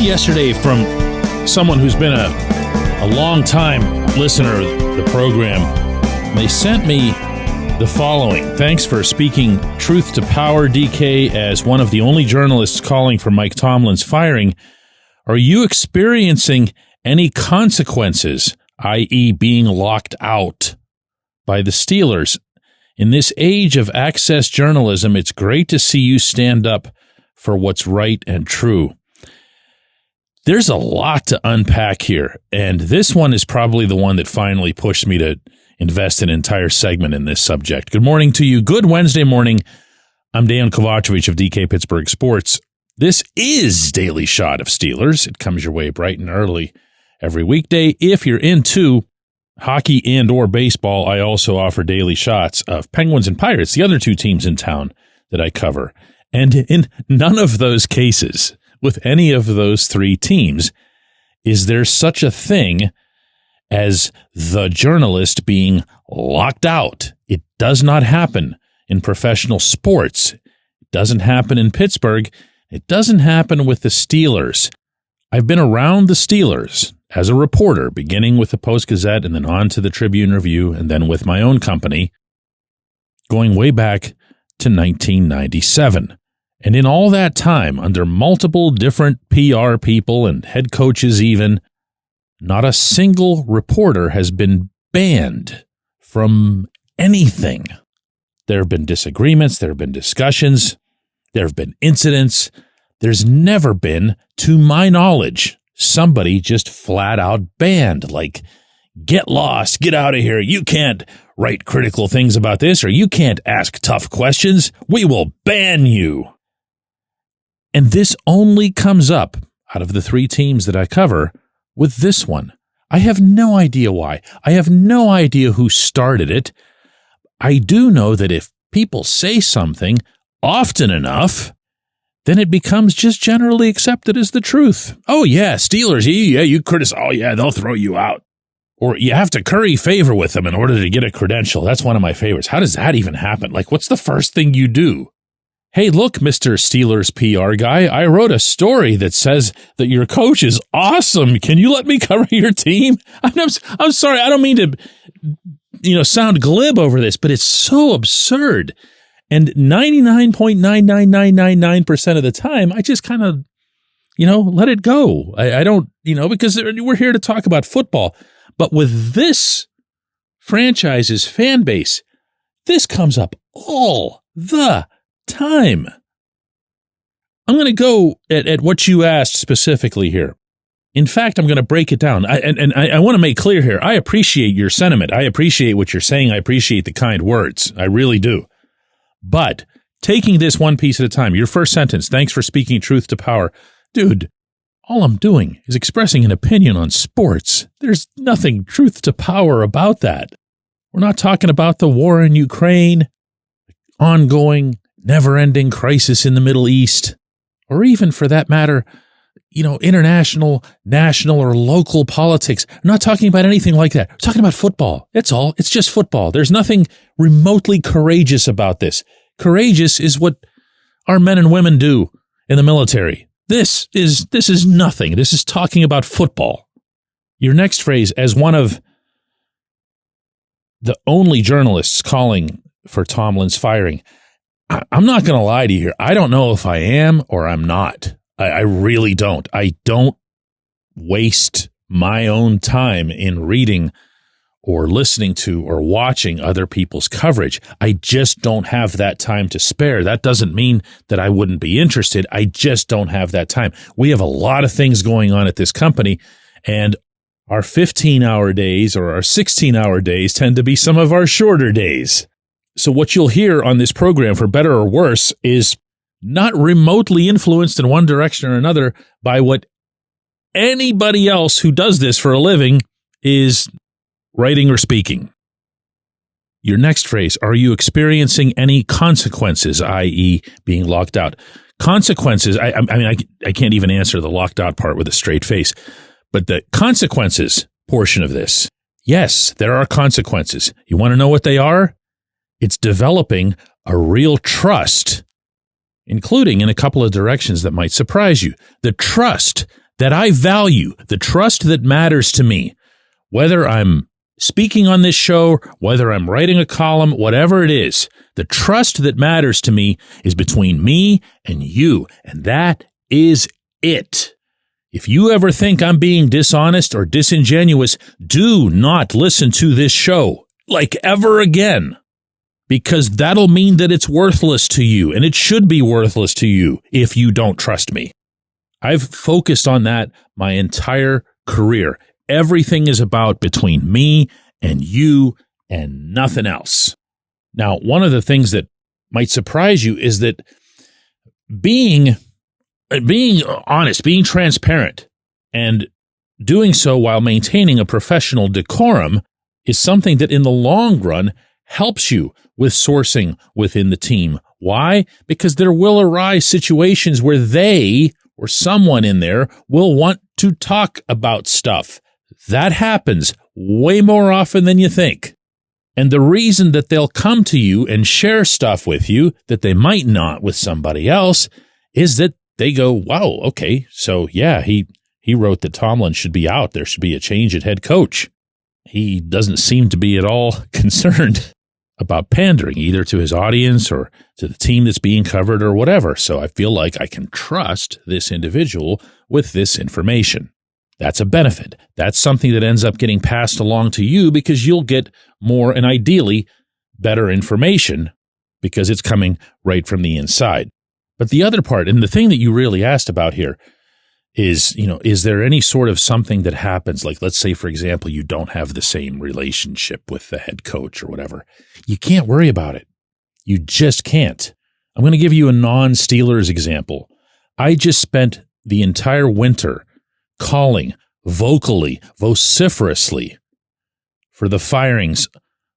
yesterday from someone who's been a long-time listener of the program. They sent me the following. Thanks for speaking truth to power, DK. As one of the only journalists calling for Mike Tomlin's firing, are you experiencing any consequences, i.e. being locked out by the Steelers? In this age of access journalism, it's great to see you stand up for what's right and true. There's a lot to unpack here, and this one is probably the one that finally pushed me to invest an entire segment in this subject. Good morning to you. Good Wednesday morning. I'm Dejan Kovacevic of DK Pittsburgh Sports. This is Daily Shot of Steelers. It comes your way bright and early every weekday. If you're into hockey and or baseball, I also offer daily shots of Penguins and Pirates, the other two teams in town that I cover. And in none of those cases, with any of those three teams, is there such a thing as the journalist being locked out. It does not happen in professional sports. It doesn't happen in Pittsburgh. It doesn't happen with the Steelers. I've been around the Steelers as a reporter, beginning with the Post-Gazette and then on to the Tribune-Review and then with my own company, going way back to 1997. And in all that time, under multiple different PR people and head coaches even, not a single reporter has been banned from anything. There have been disagreements, there have been discussions, there have been incidents. There's never been, to my knowledge, somebody just flat out banned, like, get lost, get out of here, you can't write critical things about this, or you can't ask tough questions, we will ban you. And this only comes up, out of the three teams that I cover, with this one. I have no idea why. I have no idea who started it. I do know that if people say something often enough, then it becomes just generally accepted as the truth. Oh, yeah, Steelers, yeah, you criticize, oh, yeah, they'll throw you out. Or you have to curry favor with them in order to get a credential. That's one of my favorites. How does that even happen? Like, what's the first thing you do? Hey, look, Mr. Steelers PR guy, I wrote a story that says that your coach is awesome. Can you let me cover your team? I'm sorry, I don't mean to, sound glib over this, but it's so absurd. And 99.99999% of the time, I just kind of, let it go. I don't, because we're here to talk about football. But with this franchise's fan base, this comes up all the time. I'm going to go at what you asked specifically here. In fact, I'm going to break it down. I want to make clear here, I appreciate your sentiment. I appreciate what you're saying. I appreciate the kind words. I really do. But taking this one piece at a time, your first sentence, thanks for speaking truth to power. Dude, all I'm doing is expressing an opinion on sports. There's nothing truth to power about that. We're not talking about the war in Ukraine, ongoing, never-ending crisis in the Middle East, or even, for that matter, international, national, or local politics. I'm not talking about anything like that. I'm talking about football. That's all. It's just football. There's nothing remotely courageous about this. Courageous is what our men and women do in the military. This is nothing. This is talking about football. Your next phrase, as one of the only journalists calling for Tomlin's firing, I'm not going to lie to you here. I don't know if I am or I'm not. I really don't. I don't waste my own time in reading or listening to or watching other people's coverage. I just don't have that time to spare. That doesn't mean that I wouldn't be interested. I just don't have that time. We have a lot of things going on at this company, and our 15-hour days or our 16-hour days tend to be some of our shorter days. So what you'll hear on this program, for better or worse, is not remotely influenced in one direction or another by what anybody else who does this for a living is writing or speaking. Your next phrase, are you experiencing any consequences, i.e. being locked out? Consequences, I can't even answer the locked out part with a straight face, but the consequences portion of this, yes, there are consequences. You want to know what they are? It's developing a real trust, including in a couple of directions that might surprise you. The trust that I value, the trust that matters to me, whether I'm speaking on this show, whether I'm writing a column, whatever it is, the trust that matters to me is between me and you, and that is it. If you ever think I'm being dishonest or disingenuous, do not listen to this show, like ever again, because that'll mean that it's worthless to you, and it should be worthless to you if you don't trust me. I've focused on that my entire career. Everything is about between me and you and nothing else. Now, one of the things that might surprise you is that being honest, being transparent, and doing so while maintaining a professional decorum is something that in the long run helps you with sourcing within the team. Why? Because there will arise situations where they or someone in there will want to talk about stuff. That happens way more often than you think. And the reason that they'll come to you and share stuff with you that they might not with somebody else is that they go, wow, okay, so yeah, he wrote that Tomlin should be out. There should be a change at head coach. He doesn't seem to be at all concerned about pandering either to his audience or to the team that's being covered or whatever. So I feel like I can trust this individual with this information. That's a benefit. That's something that ends up getting passed along to you because you'll get more and ideally better information because it's coming right from the inside. But the other part, and the thing that you really asked about here is, is there any sort of something that happens? Like, let's say, for example, you don't have the same relationship with the head coach or whatever. You can't worry about it. You just can't. I'm going to give you a non-Steelers example. I just spent the entire winter calling vocally, vociferously for the firings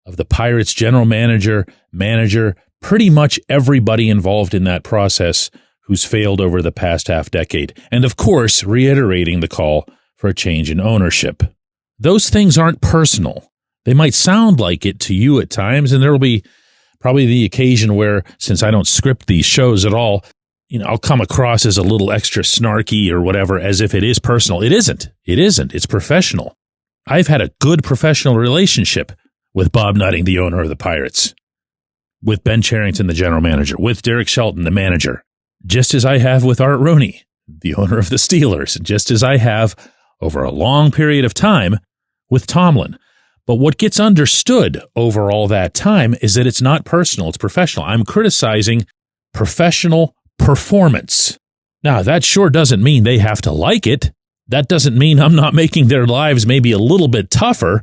of the Pirates general manager, pretty much everybody involved in that process who's failed over the past half decade. And of course, reiterating the call for a change in ownership. Those things aren't personal. They might sound like it to you at times, and there will be probably the occasion where, since I don't script these shows at all, I'll come across as a little extra snarky or whatever, as if it is personal. It isn't. It's professional. I've had a good professional relationship with Bob Nutting, the owner of the Pirates, with Ben Cherington, the general manager, with Derek Shelton, the manager, just as I have with Art Rooney, the owner of the Steelers, and just as I have over a long period of time with Tomlin. But what gets understood over all that time is that it's not personal, it's professional. I'm criticizing professional performance. Now, that sure doesn't mean they have to like it. That doesn't mean I'm not making their lives maybe a little bit tougher.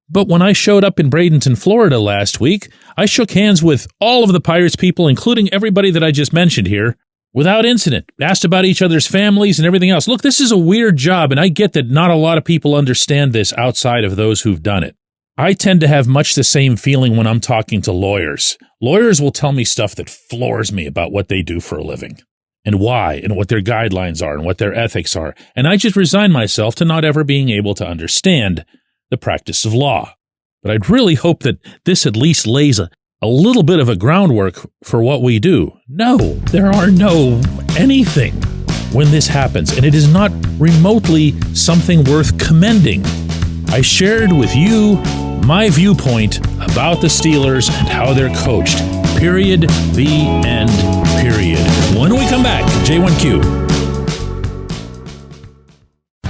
But when I showed up in Bradenton, Florida last week, I shook hands with all of the Pirates people, including everybody that I just mentioned here, without incident, asked about each other's families and everything else. Look, this is a weird job, and I get that not a lot of people understand this outside of those who've done it. I tend to have much the same feeling when I'm talking to lawyers. Lawyers will tell me stuff that floors me about what they do for a living and why and what their guidelines are and what their ethics are. And I just resign myself to not ever being able to understand the practice of law. But I'd really hope that this at least lays a little bit of a groundwork for what we do. No, there are no anything when this happens, and it is not remotely something worth commending. I shared with you my viewpoint about the Steelers and how they're coached. Period. The end. Period. When we come back, J1Q.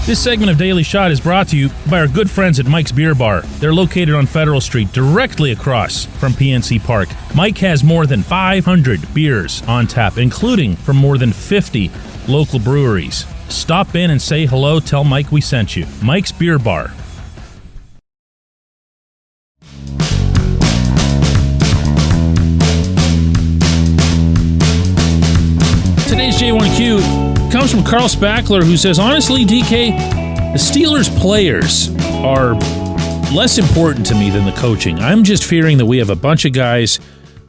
This segment of Daily Shot is brought to you by our good friends at Mike's Beer Bar. They're located on Federal Street, directly across from PNC Park. Mike has more than 500 beers on tap, including from more than 50 local breweries. Stop in and say hello. Tell Mike we sent you. Mike's Beer Bar. Today's J1Q comes from Carl Spackler, who says, honestly, DK, the Steelers players are less important to me than the coaching. I'm just fearing that we have a bunch of guys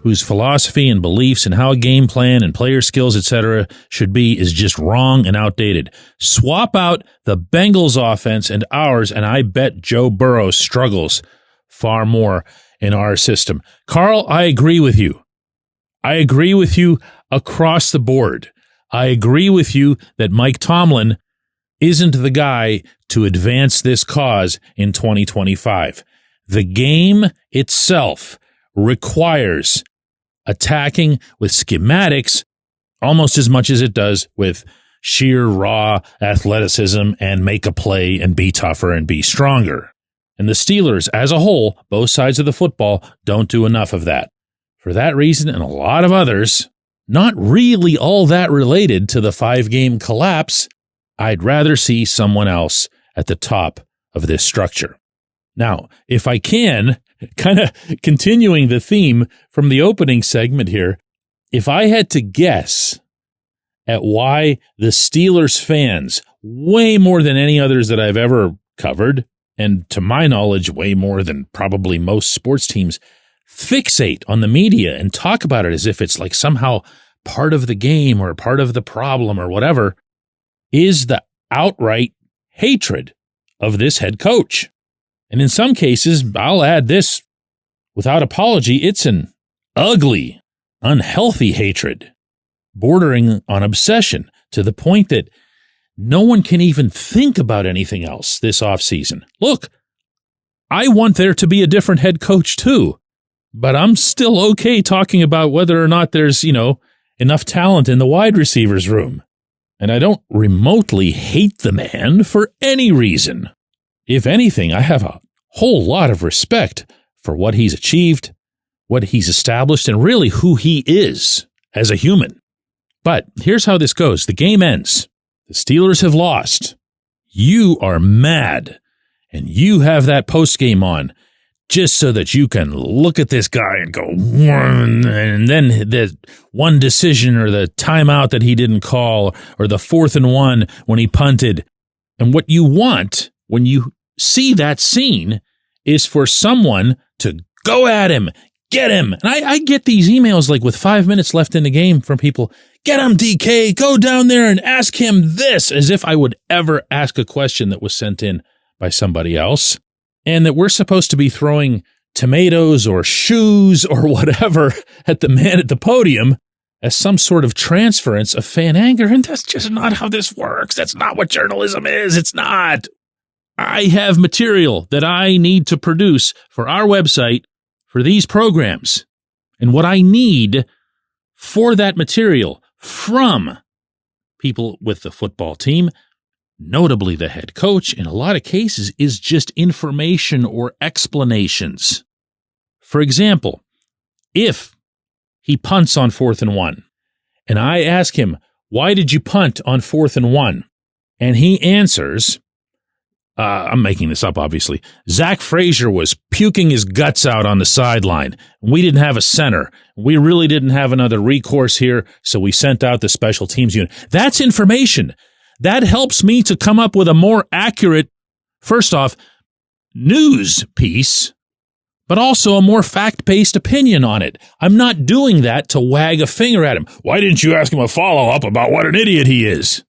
whose philosophy and beliefs and how a game plan and player skills, etc., should be is just wrong and outdated. Swap out the Bengals offense and ours, and I bet Joe Burrow struggles far more in our system. Carl, I agree with you. I agree with you across the board. I agree with you that Mike Tomlin isn't the guy to advance this cause in 2025. The game itself requires attacking with schematics almost as much as it does with sheer raw athleticism and make a play and be tougher and be stronger. And the Steelers, as a whole, both sides of the football, don't do enough of that. For that reason and a lot of others, not really all that related to the 5-game collapse, I'd rather see someone else at the top of this structure. Now, if I can, kind of continuing the theme from the opening segment here, if I had to guess at why the Steelers fans, way more than any others that I've ever covered, and to my knowledge, way more than probably most sports teams, fixate on the media and talk about it as if it's like somehow part of the game or part of the problem or whatever, is the outright hatred of this head coach. And in some cases, I'll add this without apology, it's an ugly, unhealthy hatred, bordering on obsession to the point that no one can even think about anything else this offseason. Look, I want there to be a different head coach too, but I'm still okay talking about whether or not there's, enough talent in the wide receivers room. And I don't remotely hate the man for any reason. If anything, I have a whole lot of respect for what he's achieved, what he's established, and really who he is as a human. But here's how this goes. The game ends. The Steelers have lost. You are mad, and you have that postgame on just so that you can look at this guy and go, and then the one decision or the timeout that he didn't call or the 4th and 1 when he punted. And what you want when you see that scene is for someone to go at him, get him. And I get these emails like with 5 minutes left in the game from people, get him, DK, go down there and ask him this, as if I would ever ask a question that was sent in by somebody else, and that we're supposed to be throwing tomatoes or shoes or whatever at the man at the podium as some sort of transference of fan anger. And that's just not how this works. That's not what journalism is. It's not. I have material that I need to produce for our website for these programs. And what I need for that material from people with the football team, notably the head coach, in a lot of cases, is just information or explanations. For example, if he punts on 4th and 1, and I ask him, why did you punt on 4th and 1? And he answers, I'm making this up, obviously, Zach Frazier was puking his guts out on the sideline. We didn't have a center. We really didn't have another recourse here, so we sent out the special teams unit. That's information. That helps me to come up with a more accurate, first off, news piece, but also a more fact-based opinion on it. I'm not doing that to wag a finger at him. Why didn't you ask him a follow-up about what an idiot he is?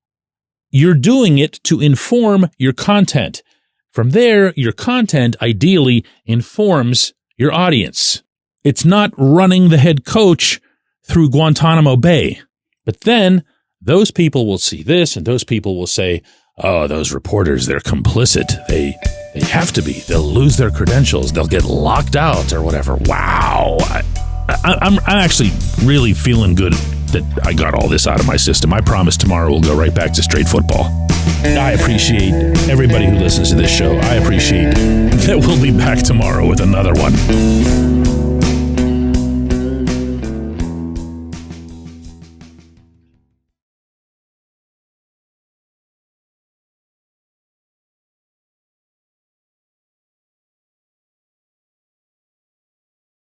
You're doing it to inform your content. From there, your content ideally informs your audience. It's not running the head coach through Guantanamo Bay. But then those people will see this, and those people will say, oh, those reporters, they're complicit. They have to be. They'll lose their credentials. They'll get locked out or whatever. Wow. I'm actually really feeling good that I got all this out of my system. I promise tomorrow we'll go right back to straight football. I appreciate everybody who listens to this show. I appreciate that we'll be back tomorrow with another one.